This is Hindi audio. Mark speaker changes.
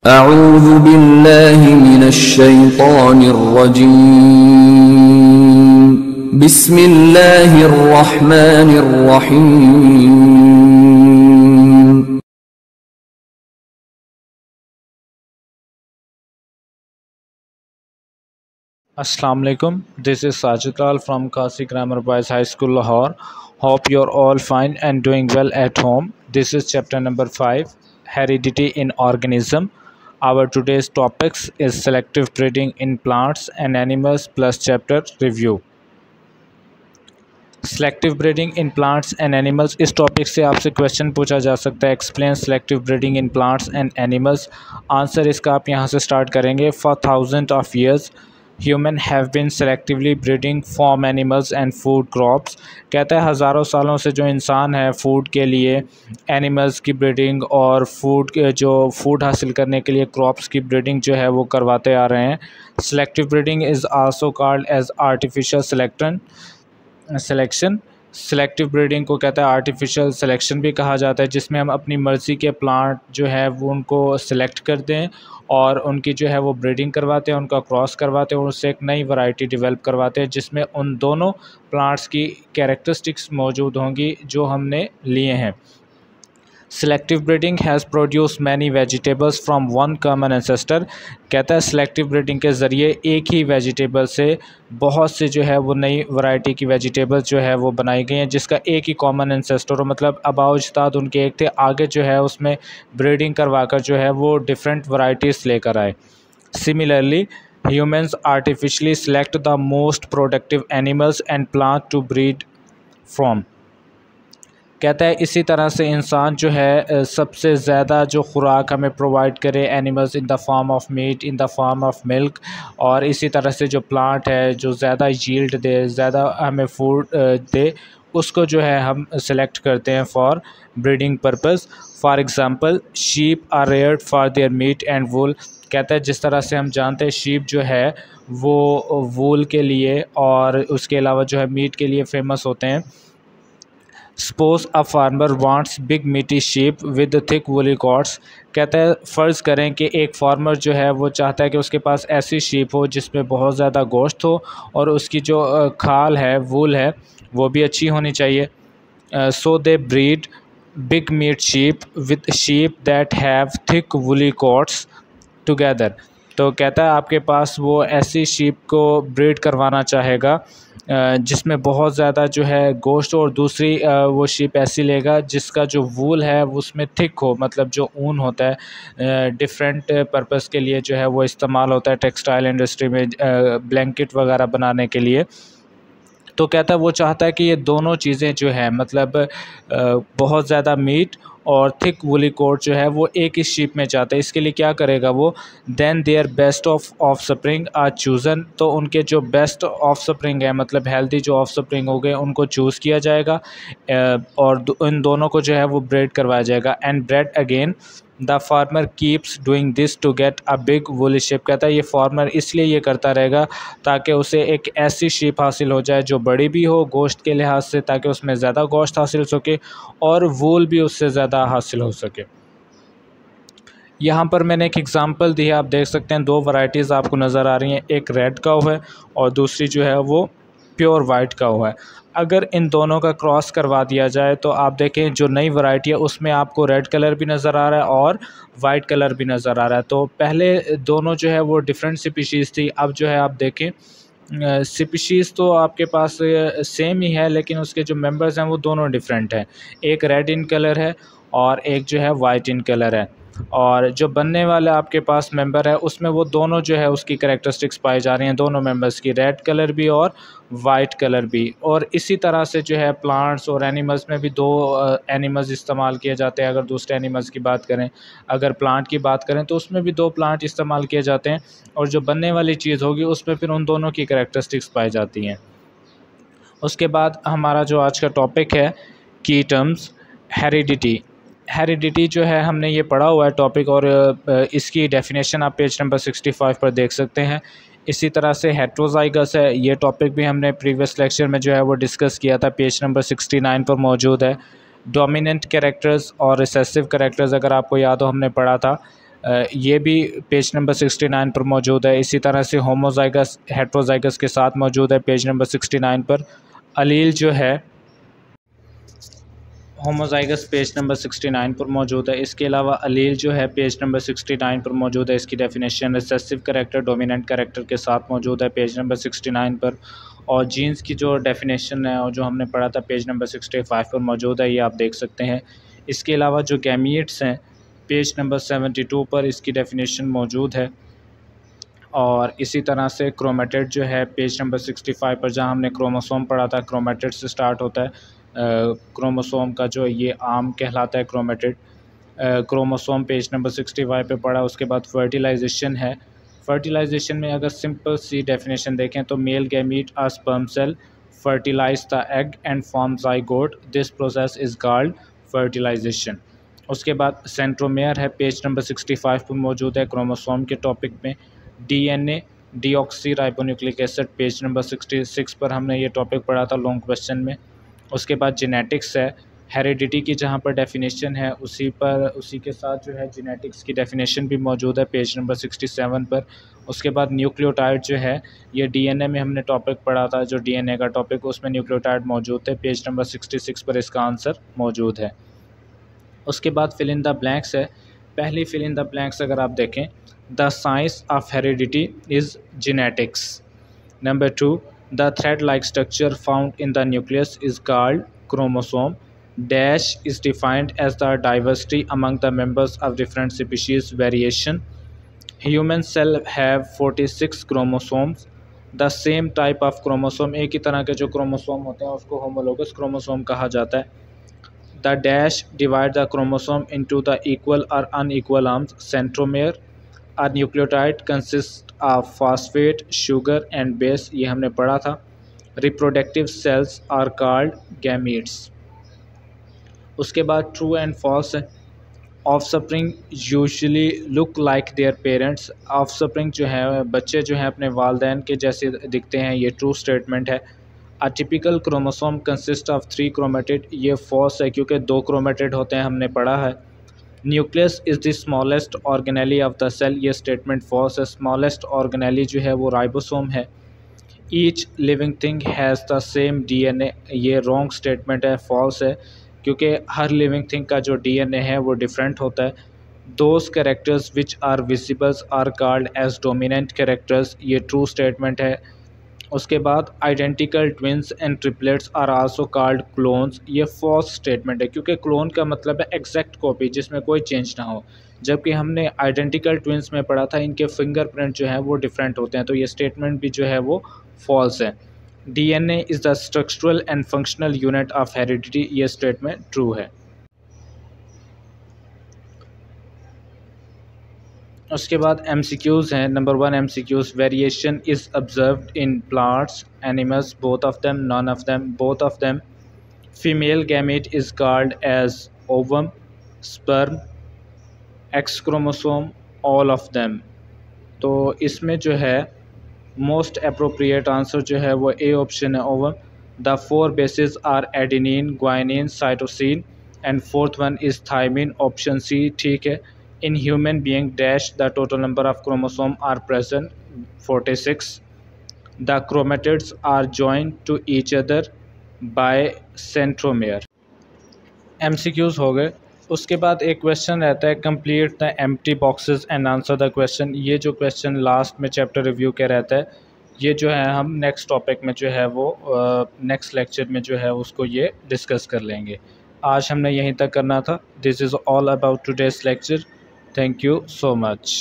Speaker 1: अऊज़ु बिल्लाहि मिनश्शैतानिर्रजीम। बिस्मिल्लाहिर्रहमानिर्रहीम।
Speaker 2: Assalamu alaikum. This is Sajid Lal from Kasi Grammar Boys High School, Lahore. Hope you're all fine and doing well at home. This is chapter number 5, Heredity in Organism. Our today's topics is selective breeding in plants and animals plus chapter review. Selective breeding in plants and animals, इस टॉपिक से आपसे क्वेश्चन पूछा जा सकता है। Explain selective breeding in plants and animals. Answer इसका आप यहाँ से स्टार्ट करेंगे। For thousand of years human have been selectively breeding farm animals and food crops. कहता है हज़ारों सालों से जो इंसान है फूड के लिए एनिमल्स की ब्रीडिंग और फूड हासिल करने के लिए क्रॉप्स की ब्रीडिंग जो है वो करवाते आ रहे हैं। Selective breeding is also called as artificial selection. Selective breeding को कहता है आर्टिफिशियल सिलेक्शन भी कहा जाता है, जिसमें हम अपनी मर्ज़ी के प्लांट जो है वो उनको सिलेक्ट करते हैं और उनकी जो है वो ब्रीडिंग करवाते हैं, उनका क्रॉस करवाते हैं और उससे एक नई वैरायटी डेवलप करवाते हैं जिसमें उन दोनों प्लांट्स की कैरेक्टरिस्टिक्स मौजूद होंगी जो हमने लिए हैं। Selective breeding has produce many vegetables from one common ancestor. कहता है सेलेक्टिव ब्रीडिंग के ज़रिए एक ही वेजिटेबल से बहुत से जो है वो नई वैरायटी की वेजिटेबल्स जो है वो बनाई गई हैं जिसका एक ही कॉमन एंसेस्टर हो, मतलब आबाओ अजदाद उनके एक थे, आगे जो है उसमें ब्रीडिंग करवाकर जो है वो डिफरेंट वैराइटीज़ लेकर आए। Similarly humans artificially select the most productive animals and plant to breed from. कहता है इसी तरह से इंसान जो है सबसे ज़्यादा जो खुराक हमें प्रोवाइड करे animals in the form of meat, in the form of milk, और इसी तरह से जो प्लांट है जो ज़्यादा यील्ड दे, ज़्यादा हमें फूड दे, उसको जो है हम सेलेक्ट करते हैं for breeding purpose. For example sheep are reared for their meat and wool. कहता है जिस तरह से हम जानते हैं शीप जो है वो वूल के लिए और उसके अलावा जो है मीट के लिए फेमस होते हैं। Suppose a farmer wants big meaty sheep with thick woolly coats. कहता है फ़र्ज़ करें कि एक फार्मर जो है वो चाहता है कि उसके पास ऐसी शीप हो जिसमें बहुत ज़्यादा गोश्त हो और उसकी जो खाल है, वूल है, वो भी अच्छी होनी चाहिए। So they breed big meat sheep with sheep that have thick woolly coats together. तो कहता है आपके पास वो ऐसी शीप को ब्रीड करवाना चाहेगा जिसमें बहुत ज़्यादा जो है गोश्त, और दूसरी वो शीप ऐसी लेगा जिसका जो वूल है उसमें थिक हो, मतलब जो ऊन होता है डिफरेंट पर्पस के लिए जो है वो इस्तेमाल होता है टेक्सटाइल इंडस्ट्री में, ब्लैंकेट वगैरह बनाने के लिए। तो कहता है वो चाहता है कि ये दोनों चीज़ें जो है मतलब बहुत ज़्यादा मीट और थिक वूली कोट जो है वो एक ही शीप में चाहता है। इसके लिए क्या करेगा वो, then their best offspring are chosen. तो उनके जो बेस्ट ऑफ स्प्रिंग है, मतलब हेल्दी जो ऑफ स्प्रिंग हो गए, उनको चूज़ किया जाएगा और इन दोनों को जो है वो ब्रीड करवाया जाएगा। And bred again the farmer keeps doing this to get a big woolly sheep. कहता है ये फार्मर इसलिए ये करता रहेगा ताकि उसे एक ऐसी शिप हासिल हो जाए जो बड़ी भी हो गोश्त के लिहाज से, ताकि उसमें ज़्यादा गोश्त हासिल हो सके और वूल भी उससे ज़्यादा हासिल हो सके। यहाँ पर मैंने एक एग्ज़ाम्पल दी है, आप देख सकते हैं दो वैराइटीज़ आपको नज़र आ रही हैं, एक रेड काऊ है और दूसरी जो है वो प्योर वाइट काऊ है। अगर इन दोनों का क्रॉस करवा दिया जाए तो आप देखें जो नई वैरायटी है उसमें आपको रेड कलर भी नज़र आ रहा है और वाइट कलर भी नज़र आ रहा है। तो पहले दोनों जो है वो डिफरेंट स्पीशीज़ थी, अब जो है आप देखें स्पीशीज़ तो आपके पास सेम ही है लेकिन उसके जो मेंबर्स हैं वो दोनों डिफरेंट हैं। एक रेड इन कलर है और एक जो है वाइट इन कलर है, और जो बनने वाला आपके पास मेंबर है उसमें वो दोनों जो है उसकी करैक्टरिस्टिक्स पाई जा रही हैं, दोनों मेंबर्स की, रेड कलर भी और वाइट कलर भी। और इसी तरह से जो है प्लांट्स और एनिमल्स में भी दो एनिमल्स इस्तेमाल किए जाते हैं। अगर दूसरे एनिमल्स की बात करें, अगर प्लांट की बात करें तो उसमें भी दो प्लांट इस्तेमाल किए जाते हैं, और जो बनने वाली चीज़ होगी उसमें फिर उन दोनों की करैक्टरिस्टिक्स पाई जाती हैं। उसके बाद हमारा जो आज का टॉपिक है की टर्म्स, हेरिडिटी जो है हमने ये पढ़ा हुआ है टॉपिक, और इसकी डेफिनेशन आप पेज नंबर 65 पर देख सकते हैं। इसी तरह से हेट्रोजाइगस है, ये टॉपिक भी हमने प्रीवियस लेक्चर में जो है वो डिस्कस किया था, पेज नंबर 69 पर मौजूद है। डोमिनेंट कैरेक्टर्स और रिसेसिव कैरेक्टर्स अगर आपको याद हो हमने पढ़ा था। ये भी पेज नंबर 69 पर मौजूद है। इसी तरह से होमोजाइगस हेट्रोजाइगस के साथ मौजूद है पेज नंबर 69 पर। अलील जो है होमोजाइगस पेज नंबर 69 पर मौजूद है। इसके अलावा अलील जो है पेज नंबर 69 पर मौजूद है। इसकी definition recessive character dominant character के साथ मौजूद है पेज नंबर 69 पर। और जीन्स की जो डेफिनेशन है और जो हमने पढ़ा था पेज नंबर 65 पर मौजूद है, ये आप देख सकते हैं। इसके अलावा जो गैमीट्स हैं पेज नंबर 72 पर इसकी डेफिनेशन मौजूद है। और इसी तरह से क्रोमेटिड जो है पेज नंबर 65 पर, जहां हमने क्रोमोसोम पढ़ा था, क्रोमेटिड से स्टार्ट होता है। क्रोमोसोम का जो ये आर्म कहलाता है क्रोमेटिड। क्रोमोसोम पेज नंबर 65 पे पढ़ा। उसके बाद फर्टिलाइजेशन है। फर्टिलाइजेशन में अगर सिंपल सी डेफिनेशन देखें तो male gamete a sperm cell fertilise the egg and form zygote, this process is called fertilisation. उसके बाद सेंट्रोमेयर है पेज नंबर 65 पर मौजूद है क्रोमोसोम के टॉपिक में। DNA deoxy ribonucleic acid page number 66 पर हमने ये टॉपिक पढ़ा था लॉन्ग क्वेश्चन में। उसके बाद जेनेटिक्स है। हेरिडिटी की जहाँ पर डेफिनेशन है उसी के साथ जो है जेनेटिक्स की डेफिनेशन भी मौजूद है पेज नंबर 67 पर। उसके बाद न्यूक्लियोटाइड जो है, ये डीएनए में हमने टॉपिक पढ़ा था, जो डीएनए का टॉपिक, उसमें न्यूक्लियोटाइड मौजूद थे। पेज नंबर 66 पर इसका आंसर मौजूद है। उसके बाद फिल इन द ब्लैंक्स है। पहली फिल इन द ब्लैंक्स अगर आप देखें, the science of heredity is genetics. Number 2, the thread-like structure found in the nucleus is called chromosome. Dash is defined as the diversity among the members of different species variation. Human cell have 46 chromosomes. The same type of chromosome, एक ही तरह के जो क्रोमोसोम होते हैं उसको होमोलोगस क्रोमोसोम कहा जाता है। The dash divide the chromosome into the equal or unequal arms. Centromere. A nucleotide consists of phosphate, sugar and base, ये हमने पढ़ा था। Reproductive cells are called gametes. उसके बाद ट्रू एंड फॉल्स है। Offspring usually look like their parents. Offspring जो है, बच्चे जो हैं अपने वालदैन के जैसे दिखते हैं, ये ट्रू स्टेटमेंट है। A typical chromosome consist of 3 chromatid, ये फॉल्स है क्योंकि 2 क्रोमेटिड होते हैं, हमने पढ़ा है। Nucleus is the smallest organelle of the cell, ये स्टेटमेंट फॉल्स है। स्मॉलेस्ट ऑर्गेनेली जो है वो राइबोसोम है। Each living thing has the same DNA, ये रॉन्ग स्टेटमेंट है, फॉल्स है, क्योंकि हर लिविंग थिंग का जो डीएनए है वो डिफरेंट होता है। Those characters which are visibles are called as dominant characters, ये ट्रू स्टेटमेंट है। उसके बाद identical twins and triplets are also called clones, ये फॉल्स स्टेटमेंट है, क्योंकि क्लोन का मतलब है एग्जैक्ट कॉपी जिसमें कोई चेंज ना हो, जबकि हमने आइडेंटिकल ट्विंस में पढ़ा था इनके फिंगरप्रिंट जो है वो डिफरेंट होते हैं, तो ये स्टेटमेंट भी जो है वो फॉल्स है। DNA is the structural and functional unit of heredity, ये स्टेटमेंट ट्रू है। उसके बाद MCQs हैं। Number 1 MCQs, variation is observed in plants, animals, both of them, none of them, both of them. Female gamete is called as ovum, sperm, X chromosome, all of them. तो इसमें जो है मोस्ट अप्रोप्रिएट आंसर जो है वो ए ऑप्शन है, ovum. The 4 bases are adenine, guanine, cytosine and 4th one is thymine, option C ठीक है। In human being dash, the total number of chromosome are present 46. The chromatids are joined to each other by centromere. MCQs हो गए। उसके बाद एक क्वेश्चन रहता है, complete the empty boxes and answer the question. ये जो क्वेश्चन लास्ट में चैप्टर रिव्यू के रहता है, ये जो है हम नेक्स्ट टॉपिक में जो है वो नेक्स्ट लेक्चर में जो है उसको ये डिस्कस कर लेंगे। आज हमने यहीं तक करना था। This is all about today's lecture. Thank you so much.